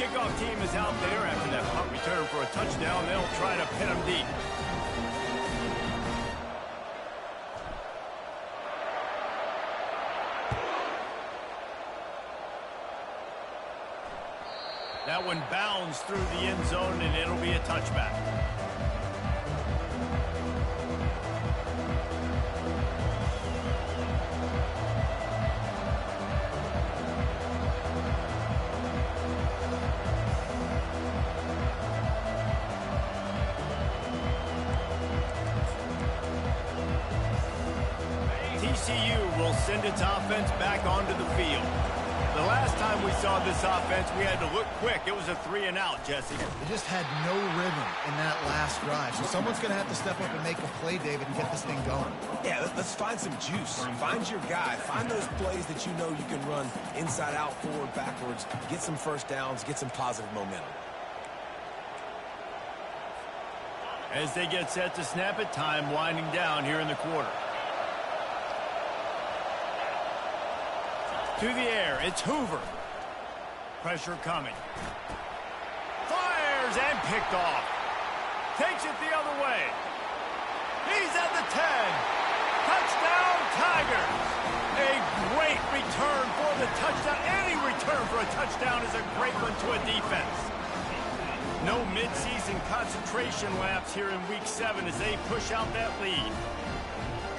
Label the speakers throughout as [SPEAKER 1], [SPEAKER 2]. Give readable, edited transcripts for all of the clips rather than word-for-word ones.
[SPEAKER 1] kickoff team is out there after that punt return for a touchdown. They'll try to pin them deep. That one bounds through the end zone, and it'll be a touchback. TCU will send its offense back onto the field. The last time we saw this offense, we had to look quick. It was a 3-and-out, Jesse.
[SPEAKER 2] They just had no rhythm in that last drive. So someone's going to have to step up and make a play, David, and get this thing going.
[SPEAKER 3] Yeah, let's find some juice. Find your guy. Find those plays that you know you can run inside out, forward, backwards. Get some first downs. Get some positive momentum.
[SPEAKER 1] As they get set to snap it, time winding down here in the quarter. To the air, it's Hoover. Pressure coming. Fires and picked off. Takes it the other way. He's at the 10. Touchdown, Tigers. A great return for the touchdown. Any return for a touchdown is a great one to a defense. No midseason concentration lapse here in Week 7 as they push out that lead.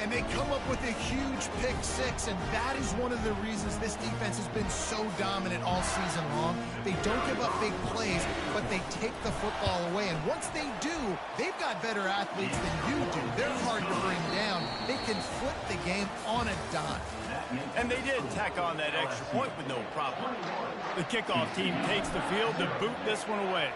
[SPEAKER 2] And they come up with a huge pick six, and that is one of the reasons this defense has been so dominant all season long. They don't give up big plays, but they take the football away. And once they do, they've got better athletes than you do. They're hard to bring down. They can flip the game on a dime.
[SPEAKER 1] And they did tack on that extra point with no problem. The kickoff team takes the field to boot this one away.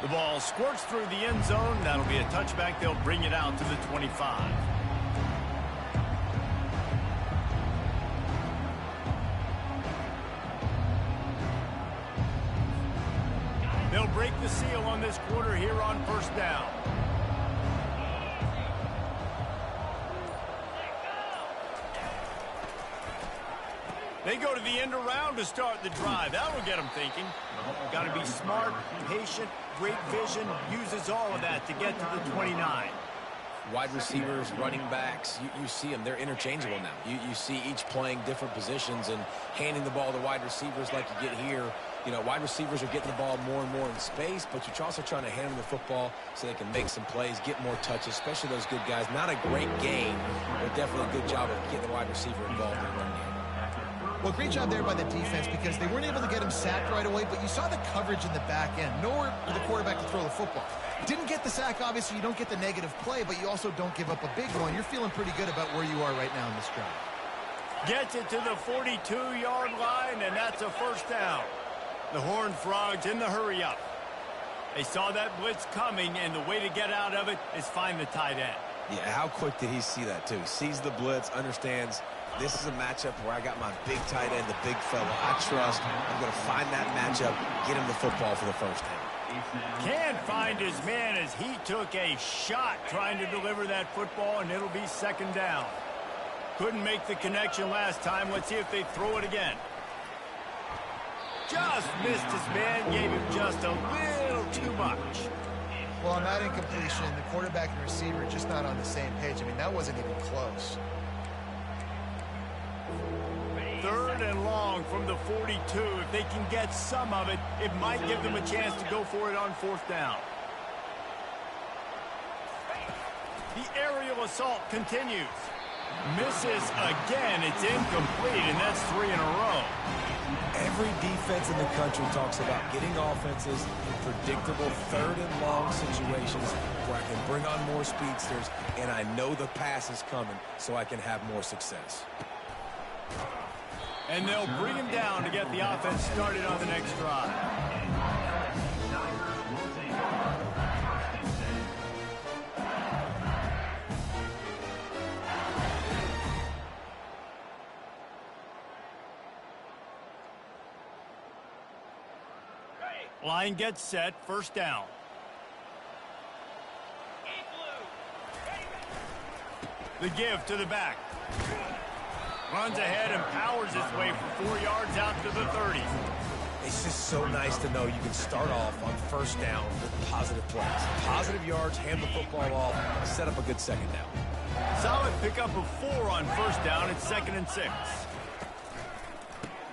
[SPEAKER 1] The ball squirts through the end zone. That'll be a touchback. They'll bring it out to the 25. They'll break the seal on this quarter here on first down. They go to the end around to start the drive. That'll get them thinking. Got to be smart, patient, great vision, uses all of that to get to the 29.
[SPEAKER 3] Wide receivers, running backs, you see them. They're interchangeable now. You see each playing different positions and handing the ball to wide receivers like you get here. You know, wide receivers are getting the ball more and more in space, but you're also trying to hand them the football so they can make some plays, get more touches, especially those good guys. Not a great game, but definitely a good job of getting the wide receiver involved in the run game.
[SPEAKER 2] Well, great job there by the defense because they weren't able to get him sacked right away, but you saw the coverage in the back end. Nowhere for the quarterback to throw the football. Didn't get the sack, obviously. You don't get the negative play, but you also don't give up a big one. You're feeling pretty good about where you are right now in this drive.
[SPEAKER 1] Gets it to the 42-yard line, and that's a first down. The Horned Frogs in the hurry-up. They saw that blitz coming, and the way to get out of it is find the tight end.
[SPEAKER 3] Yeah, how quick did he see that, too? Sees the blitz, understands this is a matchup where I got my big tight end, the big fella I trust. I'm going to find that matchup, get him the football for the first down.
[SPEAKER 1] Can't find his man as he took a shot trying to deliver that football, and it'll be second down. Couldn't make the connection last time. Let's see if they throw it again. Just missed his man, gave him just a little too much.
[SPEAKER 2] Well, on that incompletion, the quarterback and receiver are just not on the same page. I mean, that wasn't even close.
[SPEAKER 1] Third and long from the 42. If they can get some of it, it might give them a chance to go for it on fourth down. The aerial assault continues. Misses again. It's incomplete, and that's 3 in a row.
[SPEAKER 3] Every defense in the country talks about getting offenses in predictable third and long situations where I can bring on more speedsters, and I know the pass is coming so I can have more success.
[SPEAKER 1] And they'll bring him down to get the offense started on the next drive. Line gets set, first down. The give to the back. Runs ahead and powers his way for 4 yards out to the 30.
[SPEAKER 3] It's just so nice to know you can start off on first down with positive plays. Positive yards, hand the football off, set up a good second down.
[SPEAKER 1] Solid pickup of 4 on first down. It's 2nd and 6.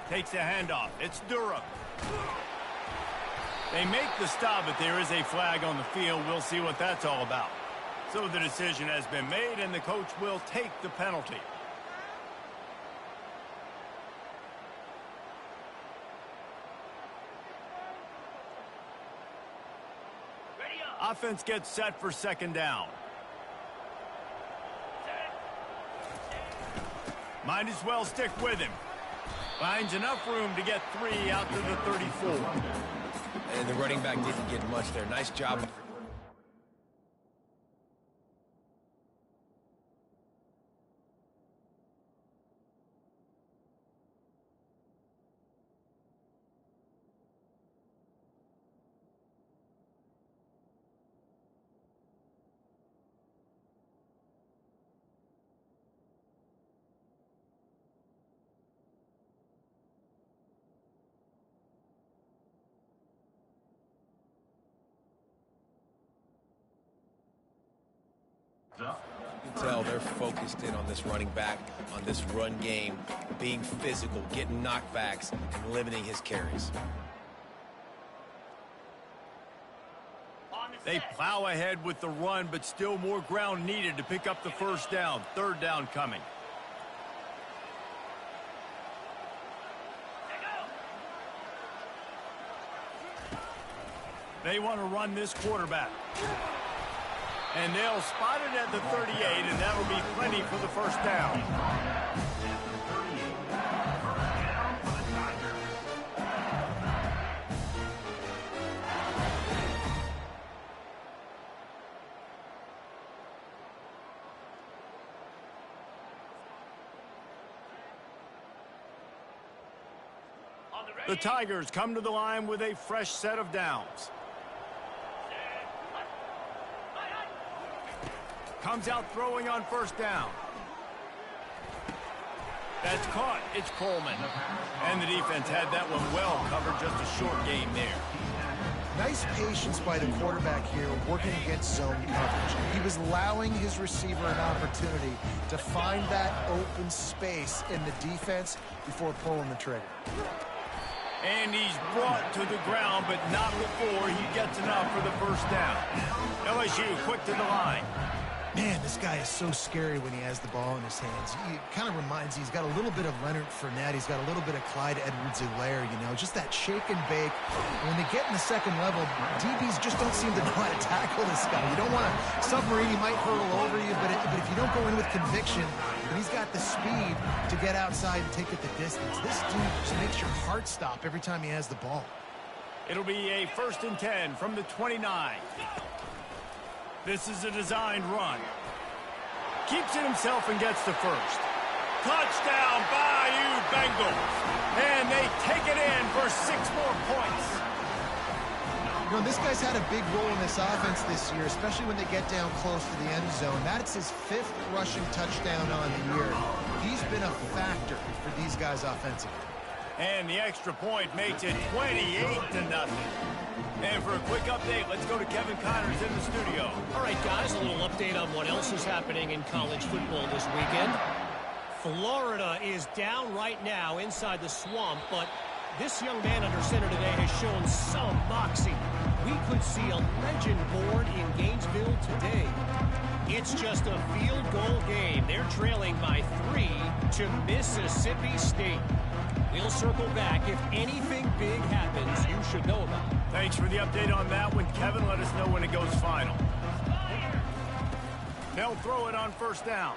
[SPEAKER 1] Takes a handoff. It's Durham. They make the stop, but there is a flag on the field. We'll see what that's all about. So the decision has been made, and the coach will take the penalty. Offense gets set for 2nd down. Might as well stick with him. Finds enough room to get 3 out to the 34.
[SPEAKER 3] And the running back didn't get much there. Nice job. You can tell they're focused in on this running back, on this run game, being physical, getting knockbacks, and limiting his carries.
[SPEAKER 1] They plow ahead with the run, but still more ground needed to pick up the first down. 3rd down coming. They want to run this quarterback. And they'll spot it at the 38, and that'll be plenty for the first down. The Tigers come to the line with a fresh set of downs. Comes out throwing on first down. That's caught. It's Coleman. And the defense had that one well covered. Just a short gain there.
[SPEAKER 2] Nice patience by the quarterback here, working against zone coverage. He was allowing his receiver an opportunity to find that open space in the defense before pulling the trigger.
[SPEAKER 1] And he's brought to the ground, but not before he gets enough for the first down. LSU quick to the line.
[SPEAKER 2] Man, this guy is so scary when he has the ball in his hands. He kind of reminds me, he's got a little bit of Leonard Fournette. He's got a little bit of Clyde Edwards-Helaire, you know, just that shake and bake. And when they get in the second level, DBs just don't seem to know how to tackle this guy. You don't want to submarine, he might hurtle over you, but if you don't go in with conviction, and he's got the speed to get outside and take it the distance. This dude just makes your heart stop every time he has the ball.
[SPEAKER 1] It'll be a 1st and 10 from the 29. This is a designed run. Keeps it himself and gets the first. Touchdown, Bayou Bengals. And they take it in for 6 more points.
[SPEAKER 2] You know, this guy's had a big role in this offense this year, especially when they get down close to the end zone. That's his 5th rushing touchdown on the year. He's been a factor for these guys offensively.
[SPEAKER 1] And the extra point makes it 28-0. And for a quick update, let's go to Kevin Connors in the studio.
[SPEAKER 4] All right, guys, a little update on what else is happening in college football this weekend. Florida is down right now inside the swamp, but this young man under center today has shown some moxie. We could see a legend born in Gainesville today. It's just a field goal game. They're trailing by 3 to Mississippi State. We'll circle back. If anything big happens, you should know about it.
[SPEAKER 1] Thanks for the update on that one, Kevin. Let us know when it goes final. They'll throw it on first down.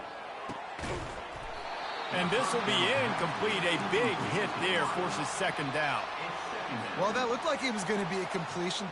[SPEAKER 1] And this will be incomplete. A big hit there forces 2nd down.
[SPEAKER 2] Well, that looked like it was going to be a completion.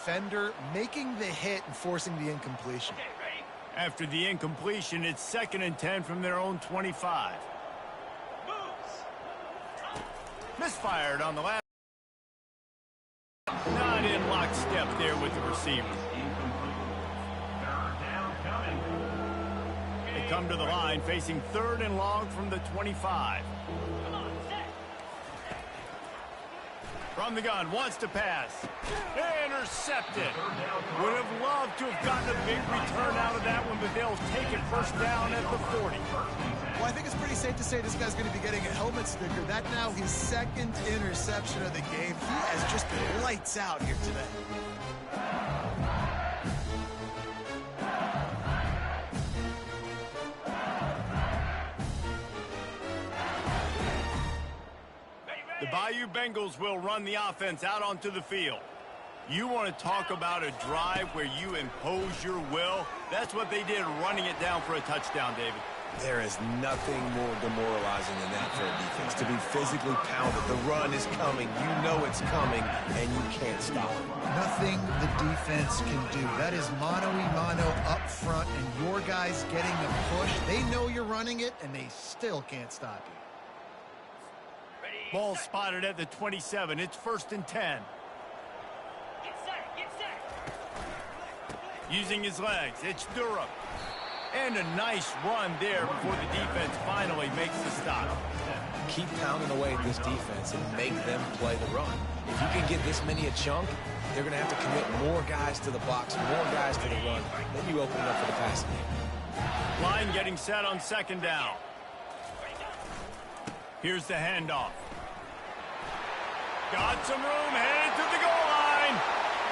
[SPEAKER 2] defender making the hit and forcing the incompletion.
[SPEAKER 1] After the incompletion, it's 2nd and 10 from their own 25. Misfired on the last. Not in lockstep there with the receiver. They come to the line facing 3rd and long from the 25. From the gun, wants to pass. Intercepted. Would have loved to have gotten a big return out of that one, but they'll take it 1st down at the 40.
[SPEAKER 2] Well, I think it's pretty safe to say this guy's going to be getting a helmet sticker. That now his 2nd interception of the game. He has just been lights out here today.
[SPEAKER 1] The Bayou Bengals will run the offense out onto the field. You want to talk about a drive where you impose your will? That's what they did, running it down for a touchdown, David.
[SPEAKER 3] There is nothing more demoralizing than that for a defense, to be physically pounded. The run is coming. You know it's coming, and you can't stop it.
[SPEAKER 2] Nothing the defense can do. That is mano-a-mano up front, and your guys getting the push. They know you're running it, and they still can't stop you.
[SPEAKER 1] Ball spotted at the 27. It's 1st and 10. Using his legs, it's Durham. And a nice run there before the defense finally makes the stop.
[SPEAKER 3] Keep pounding away at this defense and make them play the run. If you can get this many a chunk, they're going to have to commit more guys to the box, more guys to the run. Then you open it up for the passing game.
[SPEAKER 1] Line getting set on 2nd down. Here's the handoff. Got some room, headed to the goal line.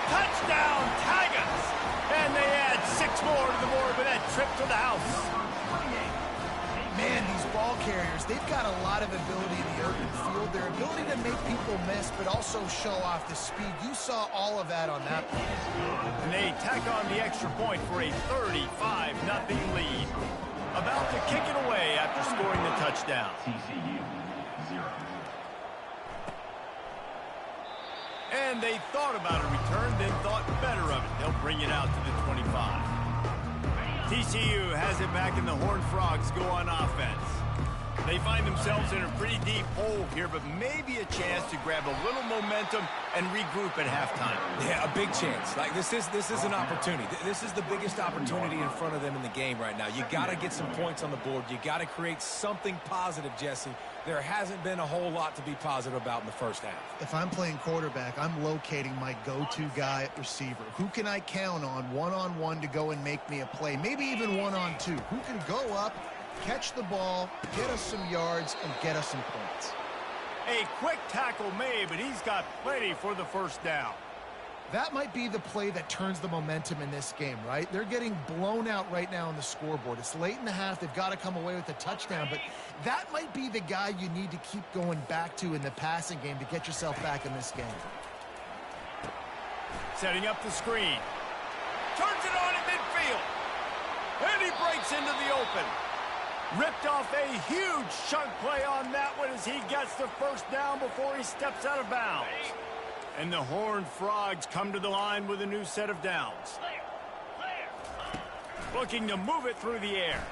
[SPEAKER 1] Touchdown, Tigers! And they add 6 more to the board with that trip to the house.
[SPEAKER 2] Man, these ball carriers, they've got a lot of ability in the open field. Their ability to make people miss, but also show off the speed. You saw all of that on that play.
[SPEAKER 1] And they tack on the extra point for a 35-0 lead. About to kick it away after scoring the touchdown. And they thought about a return, then thought better of it. They'll bring it out to the 25. TCU has it back, and the Horned Frogs go on offense. They find themselves in a pretty deep hole here, but maybe a chance to grab a little momentum and regroup at halftime.
[SPEAKER 3] Yeah, a big chance. Like this is an opportunity. This is the biggest opportunity in front of them in the game right now. You got to get some points on the board. You got to create something positive, Jesse. There hasn't been a whole lot to be positive about in the first half.
[SPEAKER 2] If I'm playing quarterback, I'm locating my go-to guy at receiver. Who can I count on one-on-one to go and make me a play? Maybe even one-on-two. Who can go up, catch the ball, get us some yards, and get us some points?
[SPEAKER 1] A quick tackle made, but he's got plenty for the 1st down.
[SPEAKER 2] That might be the play that turns the momentum in this game, right? They're getting blown out right now on the scoreboard. It's late in the half. They've got to come away with a touchdown, but that might be the guy you need to keep going back to in the passing game to get yourself back in this game.
[SPEAKER 1] Setting up the screen. Turns it on at midfield. And he breaks into the open. Ripped off a huge chunk play on that one as he gets the 1st down before he steps out of bounds. And the Horned Frogs come to the line with a new set of downs. Looking to move it through the air.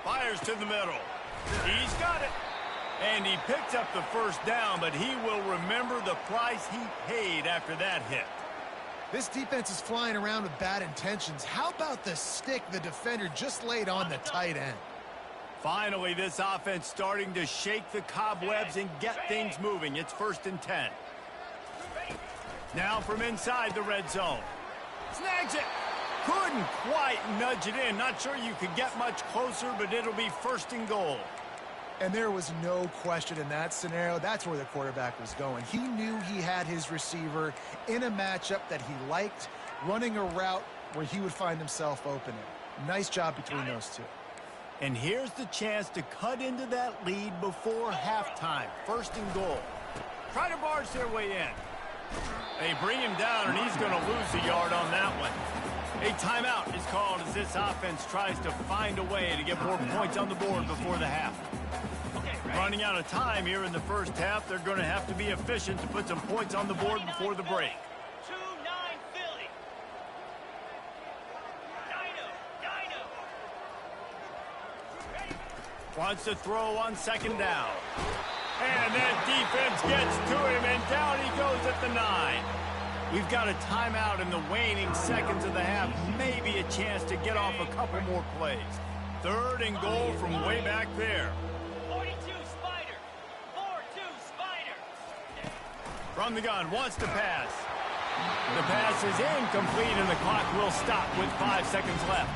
[SPEAKER 1] Fires to the middle. He's got it. And he picks up the 1st down, but he will remember the price he paid after that hit.
[SPEAKER 2] This defense is flying around with bad intentions. How about the stick the defender just laid on the tight end?
[SPEAKER 1] Finally, this offense starting to shake the cobwebs and get things moving. It's 1st and 10. Now from inside the red zone. Snags it. Couldn't quite nudge it in. Not sure you could get much closer, but it'll be 1st and goal.
[SPEAKER 2] And there was no question in that scenario. That's where the quarterback was going. He knew he had his receiver in a matchup that he liked, running a route where he would find himself opening. Nice job between those two.
[SPEAKER 1] And here's the chance to cut into that lead before halftime. 1st and goal. Try to barge their way in. They bring him down, and he's going to lose a yard on that one. A timeout is called as this offense tries to find a way to get more points on the board before the half. Running out of time here in the 1st half, they're going to have to be efficient to put some points on the board before the break. Wants to throw on second down. And that defense gets to him, and down he goes at the 9. We've got a timeout in the waning seconds of the half. Maybe a chance to get off a couple more plays. 3rd and goal from way back there.
[SPEAKER 5] 42 Spider. 4-2 Spider.
[SPEAKER 1] From the gun, wants to pass. The pass is incomplete, and the clock will stop with 5 seconds left.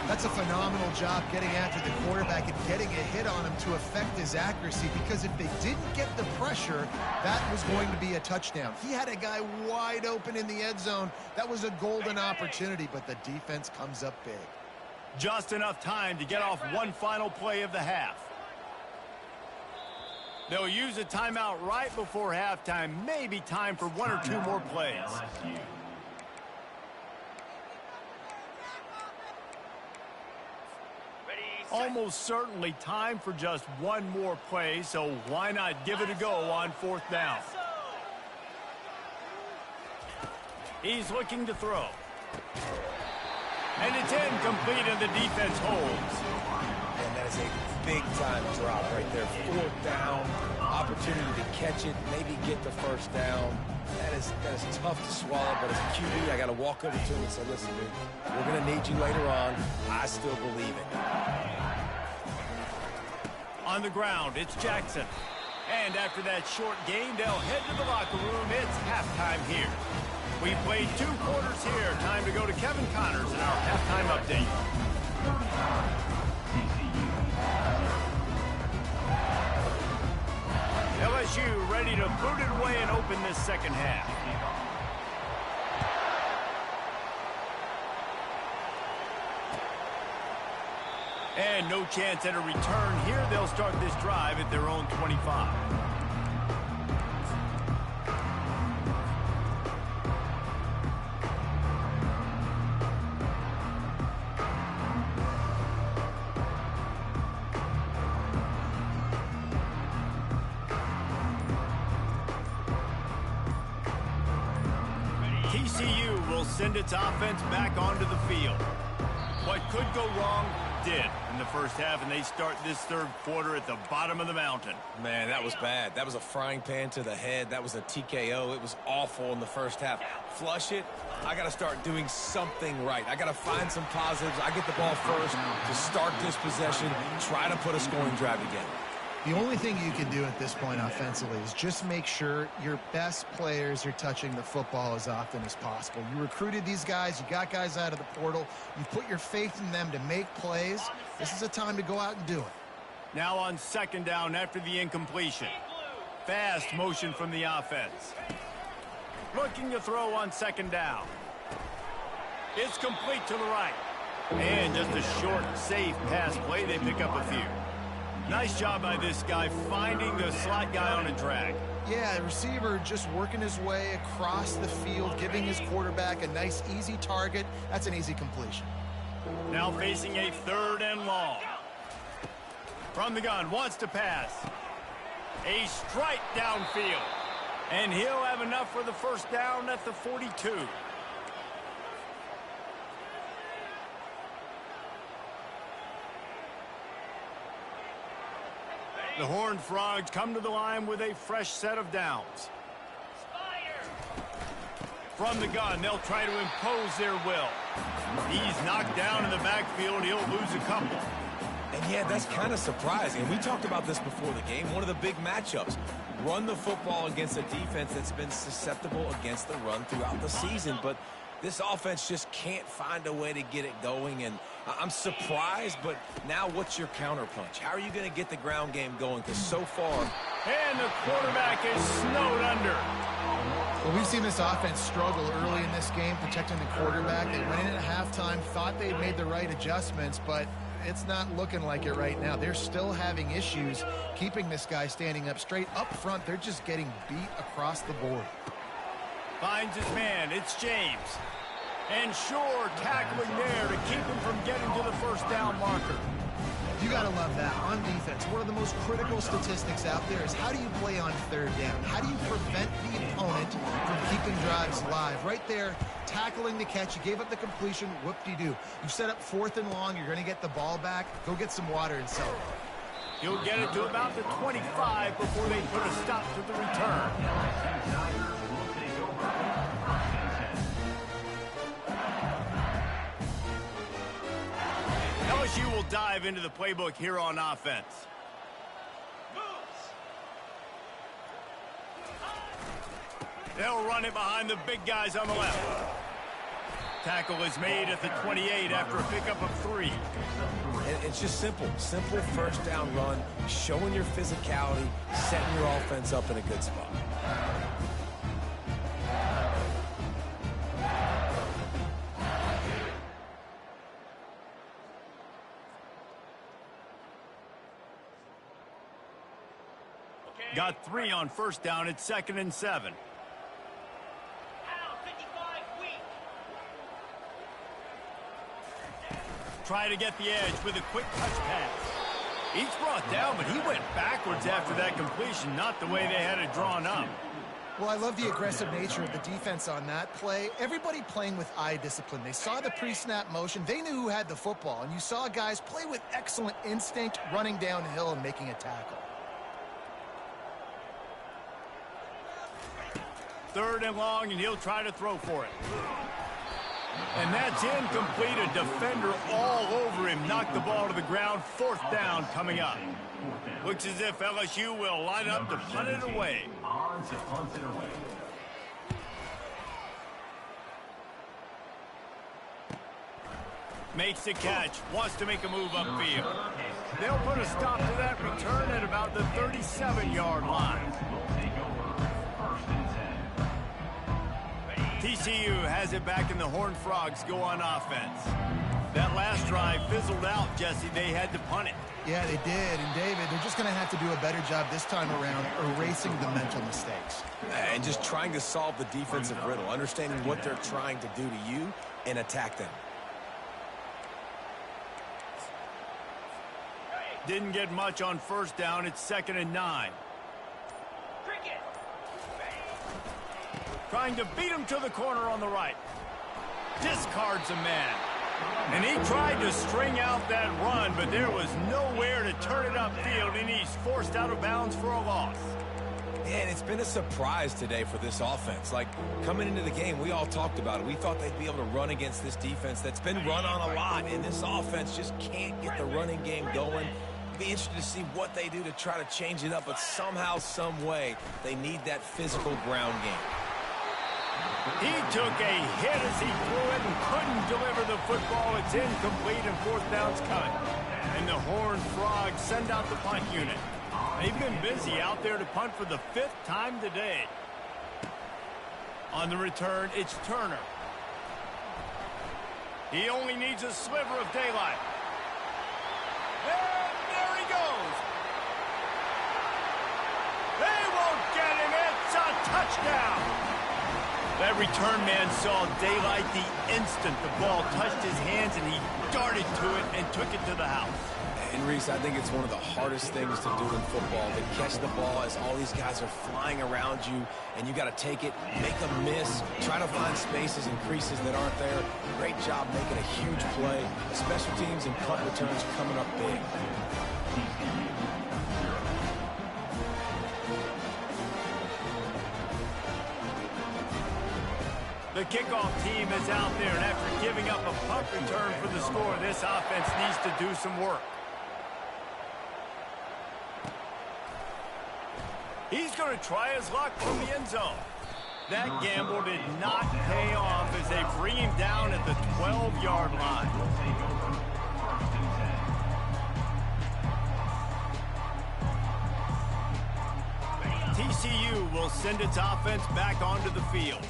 [SPEAKER 2] That's a phenomenal job getting after the quarterback and getting a hit on him to affect his accuracy, because if they didn't get the pressure, that was going to be a touchdown. He had a guy wide open in the end zone. That was a golden opportunity, but the defense comes up big.
[SPEAKER 1] Just enough time to get off one final play of the half. They'll use a timeout right before halftime. Maybe time for 1 or 2 more plays. Almost certainly time for just 1 more play, so why not give it a go on 4th down? He's looking to throw. And it's incomplete, and the defense holds.
[SPEAKER 3] And that is a big-time drop right there. 4th down, opportunity to catch it, maybe get the first down. That is tough to swallow, but as a QB, I got to walk over to him and say, listen, dude, we're going to need you later on. I still believe it.
[SPEAKER 1] On the ground, it's Jackson. And after that short gain, they'll head to the locker room. It's halftime here. We played 2 quarters here. Time to go to Kevin Connors in our halftime update. LSU ready to boot it away and open this second half. And no chance at a return here. They'll start this drive at their own 25. TCU will send its offense back onto the field. What could go wrong did in the first half, and they start this 3rd quarter at the bottom of the mountain.
[SPEAKER 3] Man, that was bad. That was a frying pan to the head. That was a TKO. It was awful in the first half. Flush it. I got to start doing something right. I got to find some positives. I get the ball first to start this possession, try to put a scoring drive together.
[SPEAKER 2] The only thing you can do at this point offensively is just make sure your best players are touching the football as often as possible. You recruited these guys. You got guys out of the portal. You put your faith in them to make plays. This is a time to go out and do it.
[SPEAKER 1] Now on 2nd down after the incompletion. Fast motion from the offense. Looking to throw on 2nd down. It's complete to the right. And just a short, safe pass play. They pick up a few. Nice job by this guy finding the slot guy on a drag.
[SPEAKER 2] Yeah, the receiver just working his way across the field, giving his quarterback a nice, easy target. That's an easy completion.
[SPEAKER 1] Now facing a 3rd and long. From the gun, wants to pass. A strike downfield. And he'll have enough for the first down at the 42. The Horned Frogs come to the line with a fresh set of downs. From the gun, they'll try to impose their will. He's knocked down in the backfield. He'll lose a couple.
[SPEAKER 3] And yeah, that's kind of surprising. We talked about this before the game. One of the big matchups. Run the football against a defense that's been susceptible against the run throughout the season. But this offense just can't find a way to get it going. And I'm surprised, but now what's your counterpunch? How are you going to get the ground game going? Because so far...
[SPEAKER 1] And the quarterback is snowed under.
[SPEAKER 2] Well, we've seen this offense struggle early in this game, protecting the quarterback. They went in at halftime, thought they'd made the right adjustments, but it's not looking like it right now. They're still having issues keeping this guy standing up straight. Up front, they're just getting beat across the board.
[SPEAKER 1] Finds his man. It's James. And Shore tackling there to keep him from getting to the first down marker.
[SPEAKER 2] You got to love that. On defense, one of the most critical statistics out there is how do you play on 3rd down? How do you prevent the opponent from keeping drives live? Right there, tackling the catch. You gave up the completion. Whoop-de-doo. You set up 4th and long. You're going to get the ball back. Go get some water and celebrate.
[SPEAKER 1] He'll get it to about the 25 before they put a stop to the return. LSU will dive into the playbook here on offense. They'll run it behind the big guys on the left. Tackle is made at the 28 after a pickup of 3.
[SPEAKER 3] And it's just simple first down run, showing your physicality, setting your offense up in a good spot.
[SPEAKER 1] Got 3 on first down. It's 2nd and 7. Try to get the edge with a quick touch pass. Each brought down, but he went backwards after that completion, not the way they had it drawn up.
[SPEAKER 2] Well, I love the aggressive nature of the defense on that play. Everybody playing with eye discipline. They saw the pre-snap motion. They knew who had the football, and you saw guys play with excellent instinct, running downhill and making a tackle.
[SPEAKER 1] 3rd and long, and he'll try to throw for it. And that's incomplete. A defender all over him. Knocked the ball to the ground. 4th down coming up. Looks as if LSU will line up to punt it away. Makes the catch. Wants to make a move upfield. They'll put a stop to that return at about the 37-yard line. TCU has it back, and the Horned Frogs go on offense. That last drive fizzled out, Jesse. They had to punt it.
[SPEAKER 2] Yeah, they did. And, David, they're just going to have to do a better job this time around erasing the mental mistakes.
[SPEAKER 3] And just trying to solve the defensive riddle, understanding what they're trying to do to you and attack them.
[SPEAKER 1] Didn't get much on first down. It's 2nd and 9. Trying to beat him to the corner on the right. Discards a man. And he tried to string out that run, but there was nowhere to turn it upfield, and he's forced out of bounds for a loss.
[SPEAKER 3] And it's been a surprise today for this offense. Like, coming into the game, we all talked about it. We thought they'd be able to run against this defense that's been run on a lot, and this offense just can't get the running game going. Be interested to see what they do to try to change it up, but somehow, some way, they need that physical ground game.
[SPEAKER 1] He took a hit as he threw it and couldn't deliver the football. It's incomplete, and 4th down's coming. And the Horned Frogs send out the punt unit. They've been busy out there to punt for the 5th time today. On the return, it's Turner. He only needs a sliver of daylight. And there he goes. They won't get him. It's a touchdown. That return man saw daylight the instant the ball touched his hands, and he darted to it and took it to the house.
[SPEAKER 3] And, Reese, I think it's one of the hardest things to do in football, to catch the ball as all these guys are flying around you, and you got to take it, make a miss, try to find spaces and creases that aren't there. Great job making a huge play. Special teams and punt returns coming up big.
[SPEAKER 1] The kickoff team is out there, and after giving up a punt return for the score, this offense needs to do some work. He's going to try his luck from the end zone. That gamble did not pay off as they bring him down at the 12-yard line. TCU will send its offense back onto the field.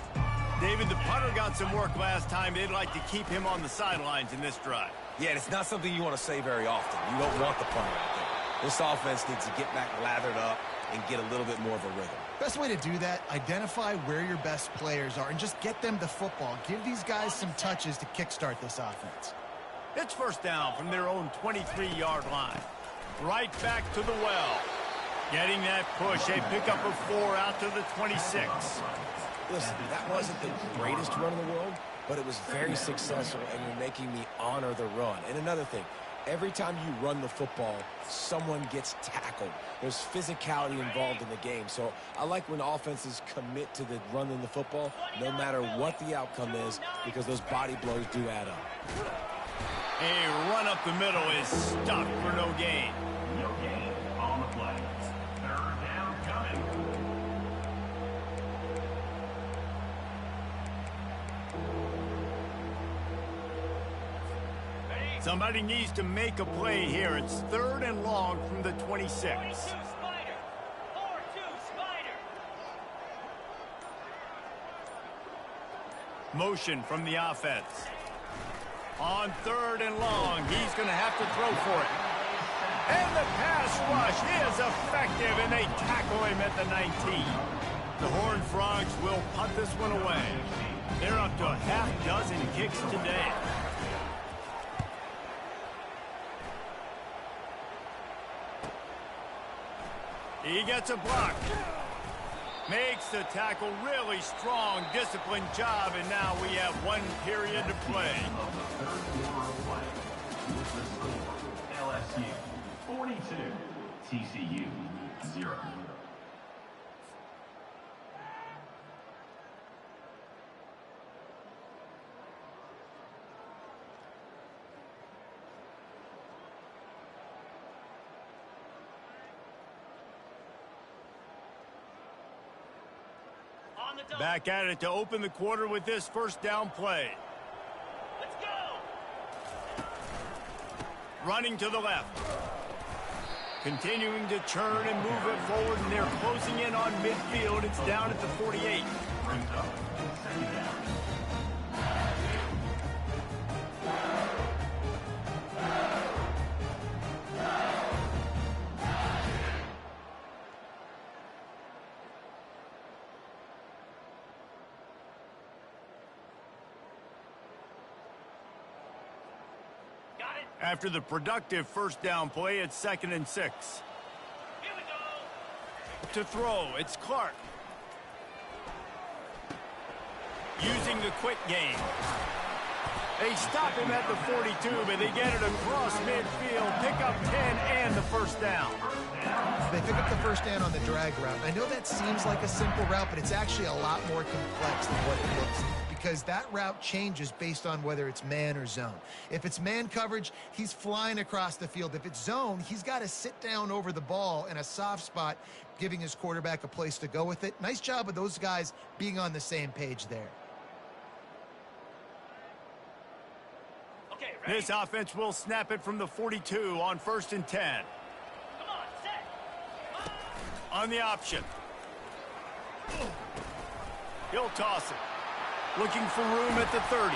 [SPEAKER 1] David, the punter got some work last time. They'd like to keep him on the sidelines in this drive.
[SPEAKER 3] Yeah, and it's not something you want to say very often. You don't want the punter out there. This offense needs to get back lathered up and get a little bit more of a rhythm.
[SPEAKER 2] Best way to do that, identify where your best players are and just get them the football. Give these guys some touches to kickstart this offense.
[SPEAKER 1] It's first down from their own 23-yard line. Right back to the well. Getting that push, a pickup of 4 out to the 26.
[SPEAKER 3] Listen, that wasn't the greatest run in the world, but it was very successful, and you're making me honor the run. And another thing, Every time you run the football, someone gets tackled. There's physicality involved in the game. So I like when offenses commit to the running the football, no matter what the outcome is, because those body blows do add up.
[SPEAKER 1] A run up the middle is stuffed for no gain.
[SPEAKER 6] No gain on the play. Third down coming.
[SPEAKER 1] Somebody needs to make a play here. It's 3rd and long from the 26.
[SPEAKER 5] 42 Spider. 4-2 Spider.
[SPEAKER 1] Motion from the offense. On 3rd and long, he's going to have to throw for it. And the pass rush is effective, and they tackle him at the 19. The Horned Frogs will punt this one away. They're up to a half-dozen kicks today. He gets a block. Makes the tackle, really strong, disciplined job, and now we have 1 period to play.
[SPEAKER 6] LSU 42, TCU 0.
[SPEAKER 5] On the double.
[SPEAKER 1] Back at it to open the quarter with this first down play.
[SPEAKER 5] Let's go.
[SPEAKER 1] Running to the left. Continuing to churn and move it forward, and they're closing in on midfield. It's down at the 48.
[SPEAKER 6] Brings up second down.
[SPEAKER 5] Got it.
[SPEAKER 1] After the productive first down play, it's 2nd and 6.
[SPEAKER 5] Here we go.
[SPEAKER 1] To throw, it's Clark. Using the quick game. They stop him at the 42, but they get it across midfield, pick up 10 and the first down.
[SPEAKER 2] They pick up the first down on the drag route. I know that seems like a simple route, but it's actually a lot more complex than what it looks, because that route changes based on whether it's man or zone. If it's man coverage, he's flying across the field. If it's zone, he's got to sit down over the ball in a soft spot, giving his quarterback a place to go with it. Nice job of those guys being on the same page there.
[SPEAKER 5] Okay, ready?
[SPEAKER 1] This offense will snap it from the 42 on 1st and 10.
[SPEAKER 5] Come on, set.
[SPEAKER 1] On the option. He'll toss it. Looking for room at the 30.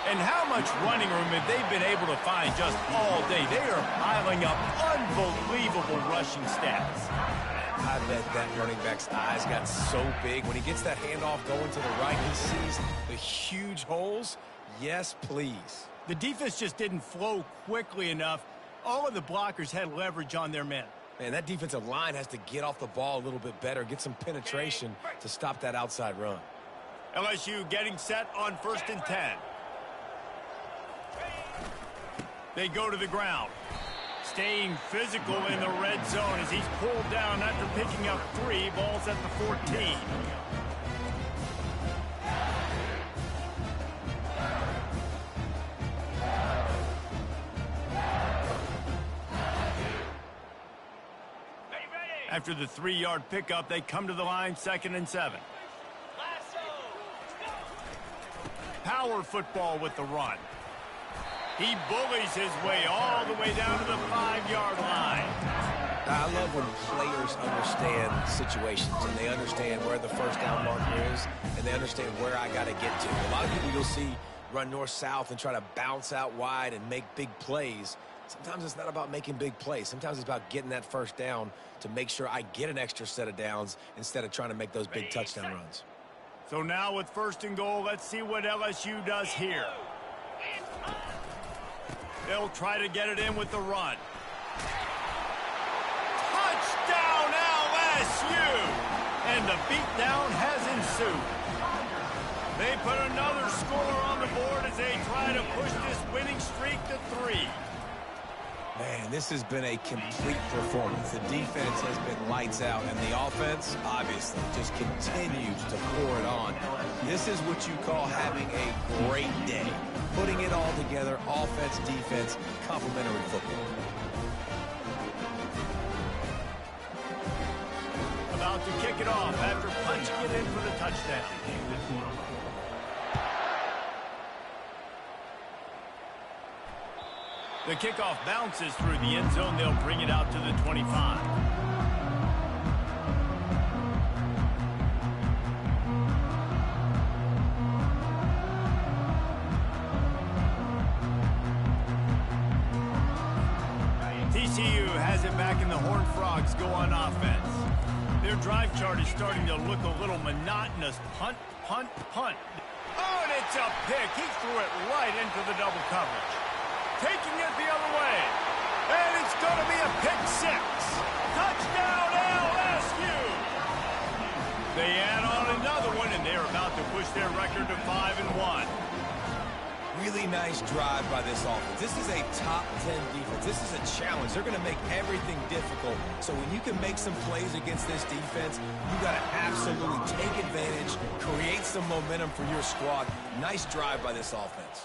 [SPEAKER 1] And how much running room have they been able to find just all day? They are piling up unbelievable rushing stats.
[SPEAKER 3] I bet that running back's eyes got so big. When he gets that handoff going to the right, he sees the huge holes. Yes, please.
[SPEAKER 1] The defense just didn't flow quickly enough. All of the blockers had leverage on their men.
[SPEAKER 3] Man, that defensive line has to get off the ball a little bit better, get some penetration to stop that outside run.
[SPEAKER 1] LSU getting set on 1st and 10. They go to the ground. Staying physical in the red zone as he's pulled down after picking up 3. Balls at the 14. After the 3-yard pickup, they come to the line, 2nd and 7. Power football with the run. He bullies his way all the way down to the 5-yard line.
[SPEAKER 3] I love when players understand situations and they understand where the first down marker is and they understand where I got to get to. A lot of people you'll see run north-south and try to bounce out wide and make big plays. Sometimes it's not about making big plays. Sometimes it's about getting that first down to make sure I get an extra set of downs instead of trying to make those big touchdown runs.
[SPEAKER 1] So now with 1st and goal, let's see what LSU does here. They'll try to get it in with the run. Touchdown LSU! And the beatdown has ensued. They put another score on the board as they try to push this winning streak to 3.
[SPEAKER 3] Man, this has been a complete performance. The defense has been lights out, and the offense, obviously, just continues to pour it on. This is what you call having a great day. Putting it all together, offense, defense, complementary football.
[SPEAKER 1] About to kick it off after punching it in for the touchdown. The kickoff bounces through the end zone. They'll bring it out to the 25. TCU has it back in the Horned Frogs go on offense. Their drive chart is starting to look a little monotonous. Punt, punt, punt. Oh, and it's a pick. He threw it right into the double coverage. Taking it the other way. And it's going to be a pick six. Touchdown LSU. They add on another one, and they're about to push their record to 5-1.
[SPEAKER 3] Really nice drive by this offense. This is a top 10 defense. This is a challenge. They're going to make everything difficult. So when you can make some plays against this defense, you got to absolutely take advantage, create some momentum for your squad. Nice drive by this offense.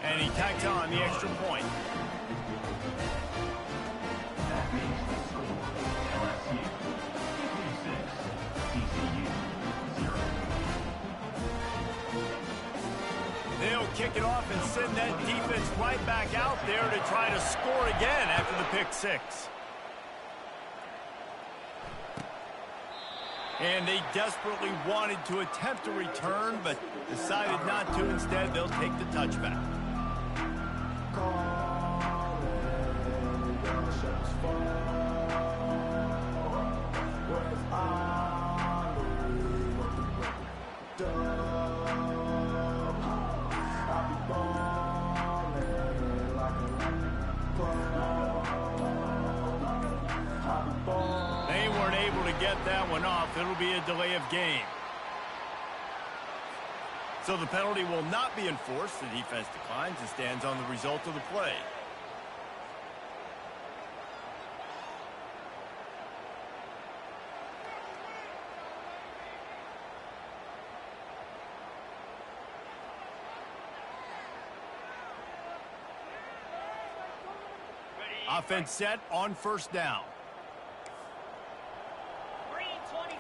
[SPEAKER 1] And he tacks on the extra point.
[SPEAKER 6] That makes the score LSU 56, TCU 0.
[SPEAKER 1] They'll kick it off and send that defense right back out there to try to score again after the pick six. And they desperately wanted to attempt a return, but decided not to. Instead, they'll take the touchback. They weren't able to get that one off. It'll be a delay of game. So the penalty will not be enforced. The defense declines and stands on the result of the play. Offense set on first down.
[SPEAKER 5] Green 25.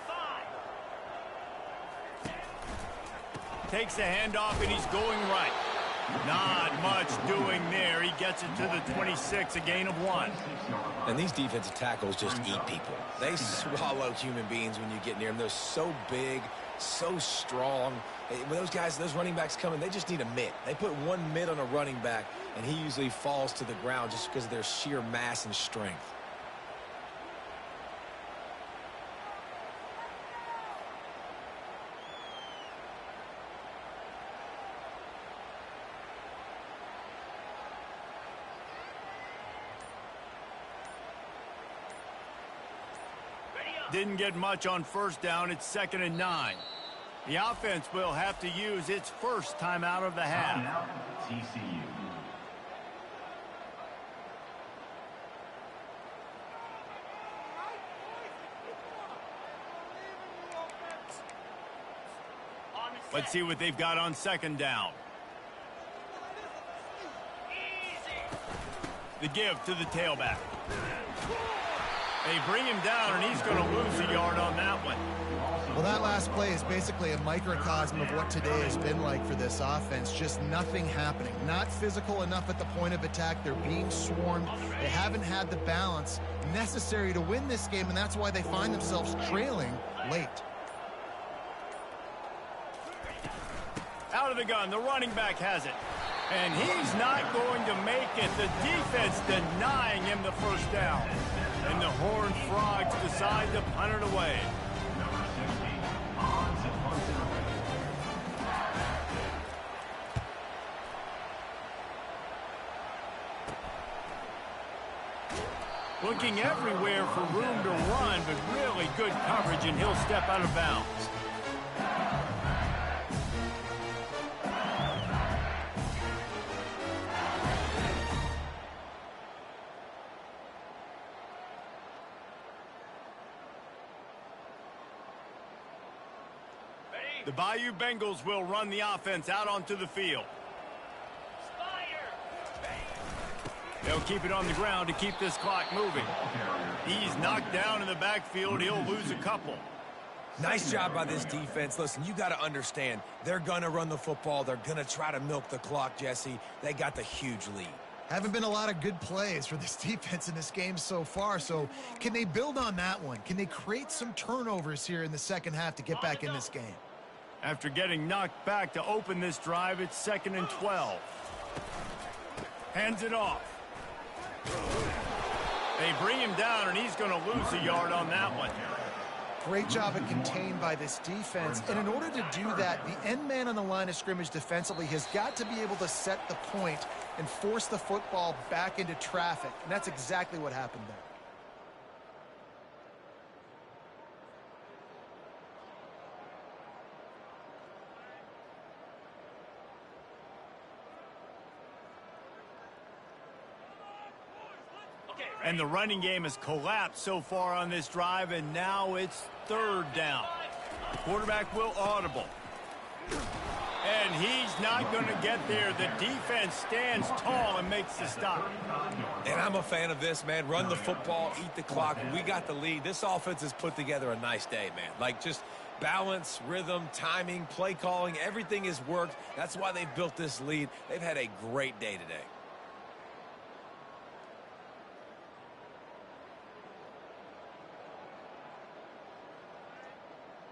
[SPEAKER 1] Takes the handoff, and he's going right. Not much doing there. He gets it to the 26, a gain of 1.
[SPEAKER 3] And these defensive tackles just eat people. They swallow human beings when you get near them. They're so big, so strong. When those guys, those running backs come in, they just need a mitt. They put one mitt on a running back, and he usually falls to the ground just because of their sheer mass and strength.
[SPEAKER 1] Didn't get much on first down. It's 2nd and 9. The offense will have to use its first timeout of the half.
[SPEAKER 6] Timeout, TCU.
[SPEAKER 1] Let's see what they've got on 2nd down. The give to the tailback. They bring him down, and he's going to lose a yard on that one.
[SPEAKER 2] Well, that last play is basically a microcosm of what today has been like for this offense. Just nothing happening. Not physical enough at the point of attack. They're being swarmed. They haven't had the balance necessary to win this game, and that's why they find themselves trailing late.
[SPEAKER 1] Out of the gun, the running back has it. And he's not going to make it. The defense denying him the first down. And the Horned Frogs decide to punt it away.
[SPEAKER 6] Number 60, on to punt it away.
[SPEAKER 1] Looking everywhere for room to run, but really good coverage, and he'll step out of bounds. The Bayou Bengals will run the offense out onto the field. They'll keep it on the ground to keep this clock moving. He's knocked down in the backfield. He'll lose a couple.
[SPEAKER 3] Nice job by this defense. Listen, you got to understand, they're going to run the football. They're going to try to milk the clock, Jesse. They got the huge lead.
[SPEAKER 2] Haven't been a lot of good plays for this defense in this game so far, so can they build on that one? Can they create some turnovers here in the second half to get back in this game?
[SPEAKER 1] After getting knocked back to open this drive, it's 2nd and 12. Hands it off. They bring him down, and he's going to lose a yard on that one.
[SPEAKER 2] Great job of contained by this defense. And in order to do that, the end man on the line of scrimmage defensively has got to be able to set the point and force the football back into traffic. And that's exactly what happened there.
[SPEAKER 1] And the running game has collapsed so far on this drive, and now it's 3rd down. Quarterback will audible. And he's not going to get there. The defense stands tall and makes the stop.
[SPEAKER 3] And I'm a fan of this, man. Run the football, eat the clock. We got the lead. This offense has put together a nice day, man. Like, just balance, rhythm, timing, play calling, everything has worked. That's why they've built this lead. They've had a great day today.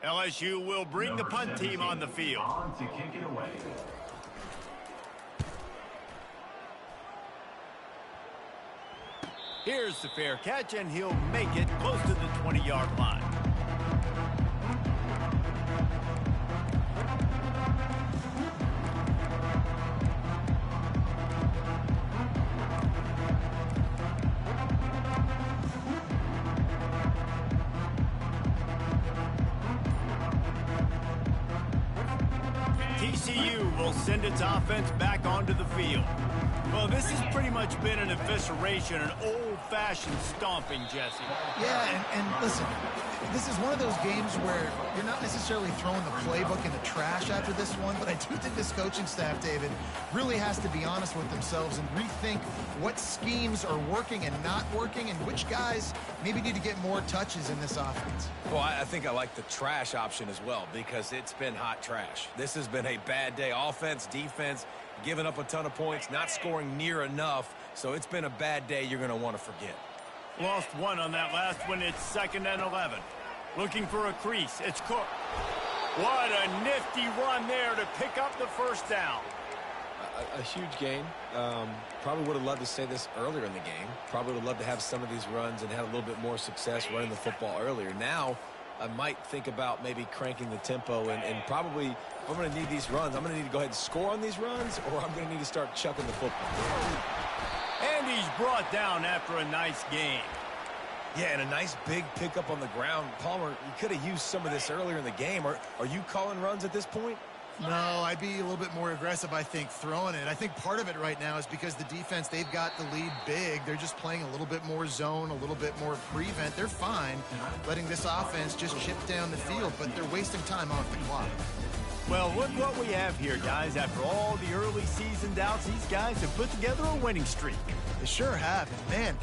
[SPEAKER 1] LSU will bring the punt team on the field.
[SPEAKER 6] On to kick it away.
[SPEAKER 1] Here's the fair catch, and he'll make it close to the 20-yard line. TCU will send its offense back onto the field. Well, this has pretty much been an evisceration, an old-fashioned stomping, Jesse.
[SPEAKER 2] Yeah, and listen, this is one of those games where you're not necessarily throwing the playbook in the trash after this one, but I do think this coaching staff, David, really has to be honest with themselves and rethink what schemes are working and not working and which guys maybe need to get more touches in this offense.
[SPEAKER 3] Well, I think I like the trash option as well because it's been hot trash. This has been a bad day. Offense, defense, giving up a ton of points, not scoring near enough. So it's been a bad day you're going to want to forget.
[SPEAKER 1] Lost one on that last one. It's 2nd and 11. Looking for a crease. It's Cook. What a nifty run there to pick up the 1st down.
[SPEAKER 3] A huge gain. Probably would have loved to say this earlier in the game. Probably would have loved to have some of these runs and have a little bit more success running the football earlier. Now, I might think about maybe cranking the tempo and probably, if I'm going to need these runs, I'm going to need to go ahead and score on these runs, or I'm going to need to start chucking the football.
[SPEAKER 1] And he's brought down after a nice gain.
[SPEAKER 3] Yeah, and a nice big pickup on the ground. Palmer, you could have used some of this earlier in the game. Are you calling runs at this point?
[SPEAKER 2] No, I'd be a little bit more aggressive, I think, throwing it. I think part of it right now is because the defense, they've got the lead big. They're just playing a little bit more zone, a little bit more prevent. They're fine letting this offense just chip down the field, but they're wasting time off the clock.
[SPEAKER 1] Well, look what we have here, guys. After all the early season doubts, these guys have put together a winning streak.
[SPEAKER 2] They sure have. And man,